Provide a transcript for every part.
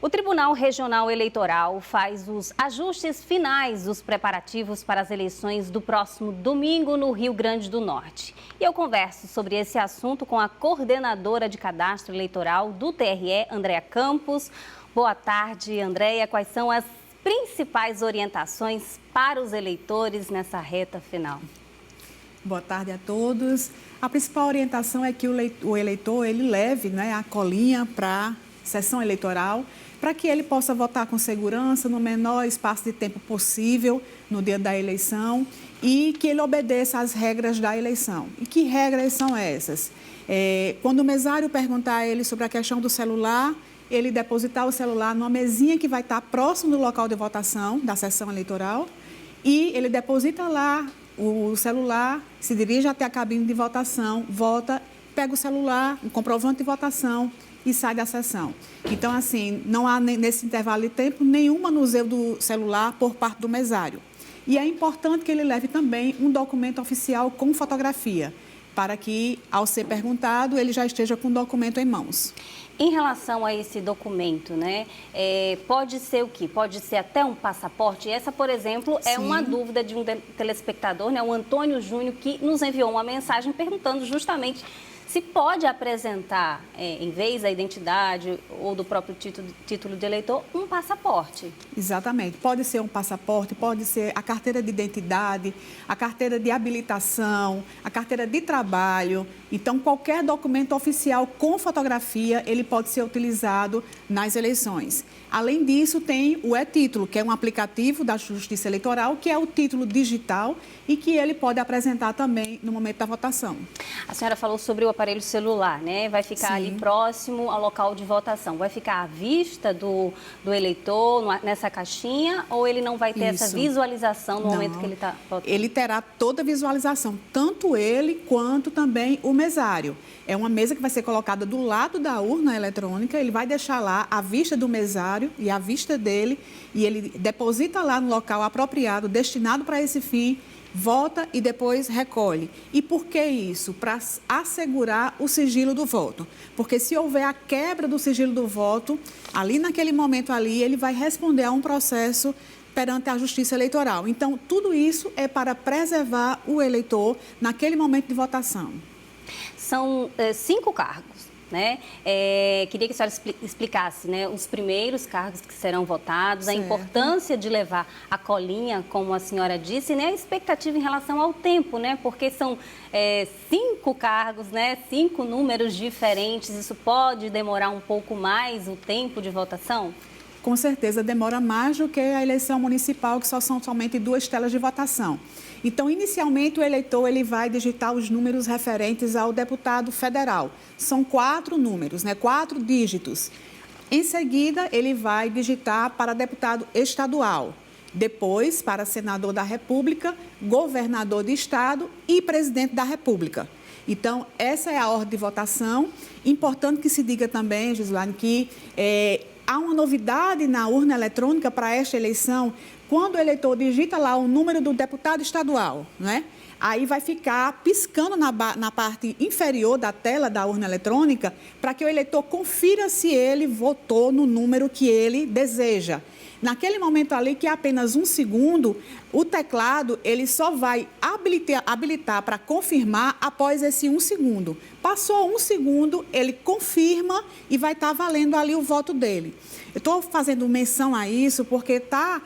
O Tribunal Regional Eleitoral faz os ajustes finais dos preparativos para as eleições do próximo domingo no Rio Grande do Norte. E eu converso sobre esse assunto com a coordenadora de cadastro eleitoral do TRE, Andréa Campos. Boa tarde, Andréa. Quais são as principais orientações para os eleitores nessa reta final? Boa tarde a todos. A principal orientação é que o eleitor ele leve, a colinha para a sessão eleitoral, para que ele possa votar com segurança, no menor espaço de tempo possível no dia da eleição e que ele obedeça às regras da eleição. E que regras são essas? Quando o mesário perguntar a ele sobre a questão do celular, ele depositar o celular numa mesinha que vai estar próximo do local de votação da sessão eleitoral e ele deposita lá o celular, se dirige até a cabine de votação, vota, pega o celular, o comprovante de votação e sai da sessão. Então, assim, não há nesse intervalo de tempo nenhum manuseio do celular por parte do mesário. E é importante que ele leve também um documento oficial com fotografia, para que, ao ser perguntado, ele já esteja com o documento em mãos. Em relação a esse documento, pode ser o quê? Pode ser até um passaporte? Essa, por exemplo, é uma dúvida de um telespectador, o Antônio Júnior, que nos enviou uma mensagem perguntando justamente se pode apresentar, em vez da identidade ou do próprio título de eleitor, um passaporte. Exatamente. Pode ser um passaporte, pode ser a carteira de identidade, a carteira de habilitação, a carteira de trabalho. Então, qualquer documento oficial com fotografia, ele pode ser utilizado nas eleições. Além disso, tem o e-título, que é um aplicativo da Justiça Eleitoral, que é o título digital e que ele pode apresentar também no momento da votação. A senhora falou sobre o aparelho celular, Vai ficar ali próximo ao local de votação. Vai ficar à vista do eleitor nessa caixinha ou ele não vai ter essa visualização no momento que ele está votando? Ele terá toda a visualização, tanto ele quanto também o mesário. É uma mesa que vai ser colocada do lado da urna eletrônica, ele vai deixar lá a vista do mesário e a vista dele e ele deposita lá no local apropriado, destinado para esse fim, vota e depois recolhe. E por que isso? Para assegurar o sigilo do voto. Porque se houver a quebra do sigilo do voto, ali naquele momento ali, ele vai responder a um processo perante a Justiça Eleitoral. Então, tudo isso é para preservar o eleitor naquele momento de votação. São 5 cargos. Queria que a senhora explicasse os primeiros cargos que serão votados, certo. A importância de levar a colinha, como a senhora disse, a expectativa em relação ao tempo, porque são 5 cargos, 5 números diferentes, isso pode demorar um pouco mais o tempo de votação? Com certeza demora mais do que a eleição municipal, que só são somente 2 telas de votação. Então, inicialmente, o eleitor ele vai digitar os números referentes ao deputado federal. São 4 números, 4 dígitos. Em seguida, ele vai digitar para deputado estadual. Depois, para senador da República, governador de estado e presidente da República. Então, essa é a ordem de votação. Importante que se diga também, Gislaine, que há uma novidade na urna eletrônica para esta eleição. Quando o eleitor digita lá o número do deputado estadual, aí vai ficar piscando na parte inferior da tela da urna eletrônica para que o eleitor confira se ele votou no número que ele deseja. Naquele momento ali, que é apenas 1 segundo, o teclado ele só vai habilitar para confirmar após esse 1 segundo. Passou 1 segundo, ele confirma e vai estar valendo ali o voto dele. Eu estou fazendo menção a isso porque está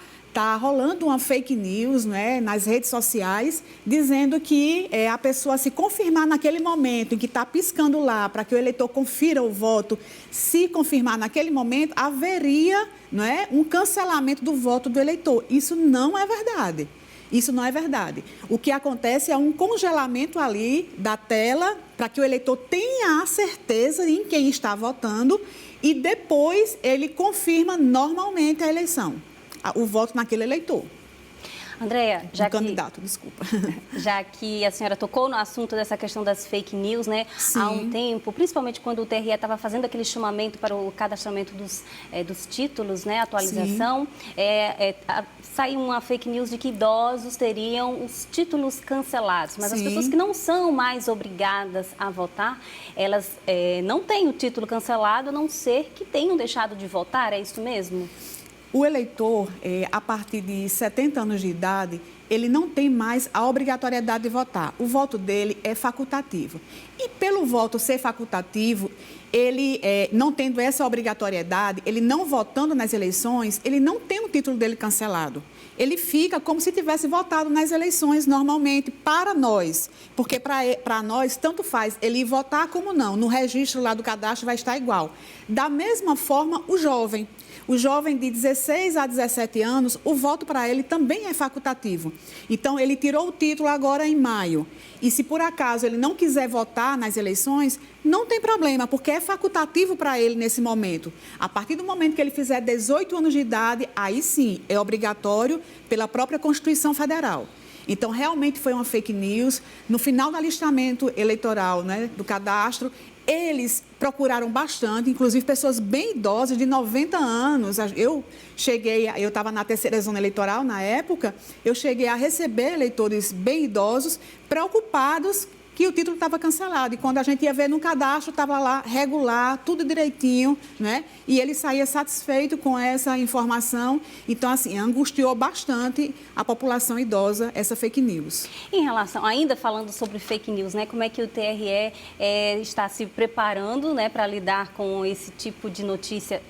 rolando uma fake news nas redes sociais, dizendo que a pessoa se confirmar naquele momento em que está piscando lá para que o eleitor confira o voto, se confirmar naquele momento, haveria um cancelamento do voto do eleitor. Isso não é verdade. Isso não é verdade. O que acontece é um congelamento ali da tela para que o eleitor tenha a certeza em quem está votando e depois ele confirma normalmente a eleição, o voto naquele eleitor. Andréa, já que a senhora tocou no assunto dessa questão das fake news, né? Sim. Há um tempo, principalmente quando o TRE estava fazendo aquele chamamento para o cadastramento dos títulos, né? Atualização, saiu uma fake news de que idosos teriam os títulos cancelados, mas as pessoas que não são mais obrigadas a votar, elas não têm o título cancelado, a não ser que tenham deixado de votar, é isso mesmo? O eleitor, a partir de 70 anos de idade, ele não tem mais a obrigatoriedade de votar. O voto dele é facultativo. E pelo voto ser facultativo, ele não tendo essa obrigatoriedade, ele não votando nas eleições, ele não tem o título dele cancelado. Ele fica como se tivesse votado nas eleições normalmente, para nós. Porque para nós, tanto faz ele ir votar como não. No registro lá do cadastro vai estar igual. Da mesma forma, o jovem. O jovem de 16 a 17 anos, o voto para ele também é facultativo. Então, ele tirou o título agora em maio. E se por acaso ele não quiser votar nas eleições, não tem problema, porque é facultativo para ele nesse momento. A partir do momento que ele fizer 18 anos de idade, aí sim, é obrigatório pela própria Constituição Federal. Então, realmente foi uma fake news. No final do alistamento eleitoral, né, do cadastro, eles procuraram bastante, inclusive pessoas bem idosas, de 90 anos. Eu estava na terceira zona eleitoral na época, eu cheguei a receber eleitores bem idosos, preocupados que o título estava cancelado. E quando a gente ia ver no cadastro, estava lá regular, tudo direitinho, né? E ele saía satisfeito com essa informação. Então, assim, angustiou bastante a população idosa essa fake news. Em relação, ainda falando sobre fake news, né? Como é que o TRE está se preparando, né, para lidar com esse tipo de notícia?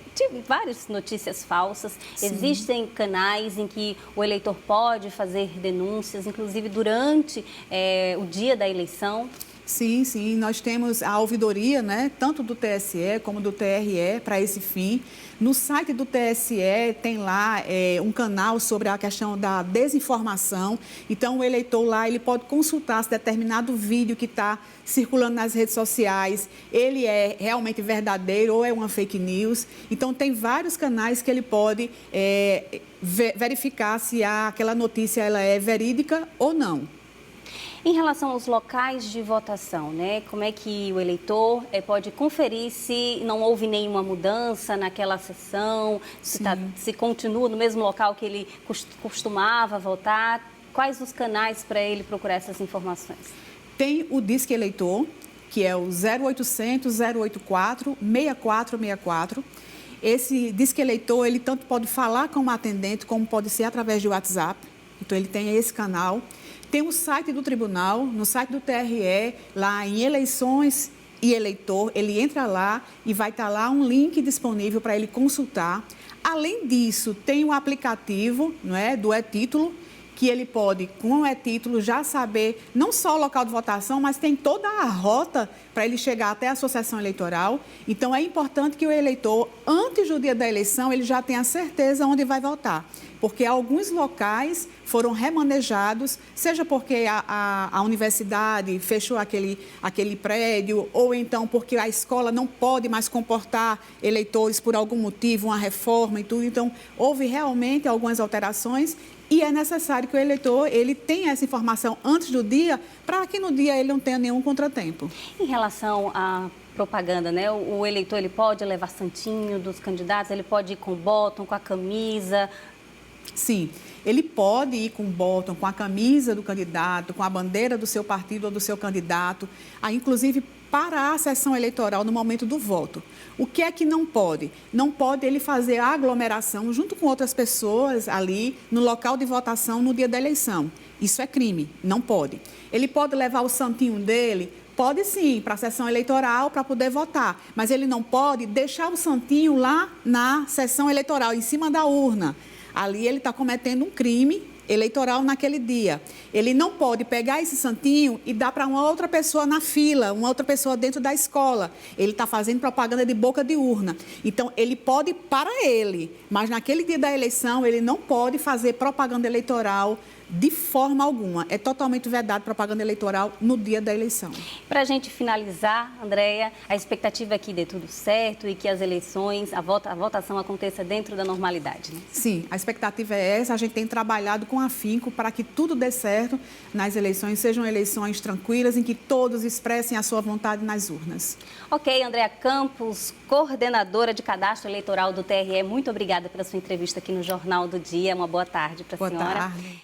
Várias notícias falsas. Sim. Existem canais em que o eleitor pode fazer denúncias, inclusive durante o dia da eleição. Sim, sim. Nós temos a ouvidoria, né, tanto do TSE como do TRE para esse fim. No site do TSE tem lá um canal sobre a questão da desinformação. Então, o eleitor lá ele pode consultar se determinado vídeo que está circulando nas redes sociais, ele é realmente verdadeiro ou é uma fake news. Então, tem vários canais que ele pode verificar se aquela notícia ela é verídica ou não. Em relação aos locais de votação, né? Como é que o eleitor pode conferir se não houve nenhuma mudança naquela sessão, se continua no mesmo local que ele costumava votar? Quais os canais para ele procurar essas informações? Tem o Disque Eleitor, que é o 0800 084 6464. Esse Disque Eleitor, ele tanto pode falar com o atendente, como pode ser através de WhatsApp. Então, ele tem esse canal. Tem o site do tribunal, no site do TRE, lá em eleições e eleitor, ele entra lá e vai estar lá um link disponível para ele consultar. Além disso, tem o aplicativo, não é, do e-título, que ele pode, com o e-título, já saber não só o local de votação, mas tem toda a rota para ele chegar até a associação eleitoral. Então, é importante que o eleitor, antes do dia da eleição, ele já tenha certeza onde vai votar. Porque alguns locais foram remanejados, seja porque a universidade fechou aquele prédio, ou então porque a escola não pode mais comportar eleitores por algum motivo, uma reforma e tudo. Então, houve realmente algumas alterações e é necessário que o eleitor ele tenha essa informação antes do dia, para que no dia ele não tenha nenhum contratempo. Em relação à propaganda, né? O eleitor ele pode levar santinho dos candidatos, ele pode ir com o bottom, com a camisa. Sim, ele pode ir com o bottom, com a camisa do candidato, com a bandeira do seu partido ou do seu candidato, inclusive para a sessão eleitoral no momento do voto. O que é que não pode? Não pode ele fazer aglomeração junto com outras pessoas ali no local de votação no dia da eleição. Isso é crime, não pode. Ele pode levar o santinho dele? Pode sim, para a sessão eleitoral, para poder votar. Mas ele não pode deixar o santinho lá na sessão eleitoral, em cima da urna. Ali ele está cometendo um crime eleitoral naquele dia. Ele não pode pegar esse santinho e dar para uma outra pessoa na fila, uma outra pessoa dentro da escola. Ele está fazendo propaganda de boca de urna. Então, ele pode para ele, mas naquele dia da eleição, ele não pode fazer propaganda eleitoral De forma alguma. É totalmente vedado propaganda eleitoral no dia da eleição. Para a gente finalizar, Andréia, a expectativa é que dê tudo certo e que as eleições, a votação aconteça dentro da normalidade, né? Sim, a expectativa é essa. A gente tem trabalhado com afinco para que tudo dê certo nas eleições, sejam eleições tranquilas, em que todos expressem a sua vontade nas urnas. Ok, Andréia Campos, coordenadora de cadastro eleitoral do TRE, muito obrigada pela sua entrevista aqui no Jornal do Dia. Uma boa tarde para a senhora. Boa tarde.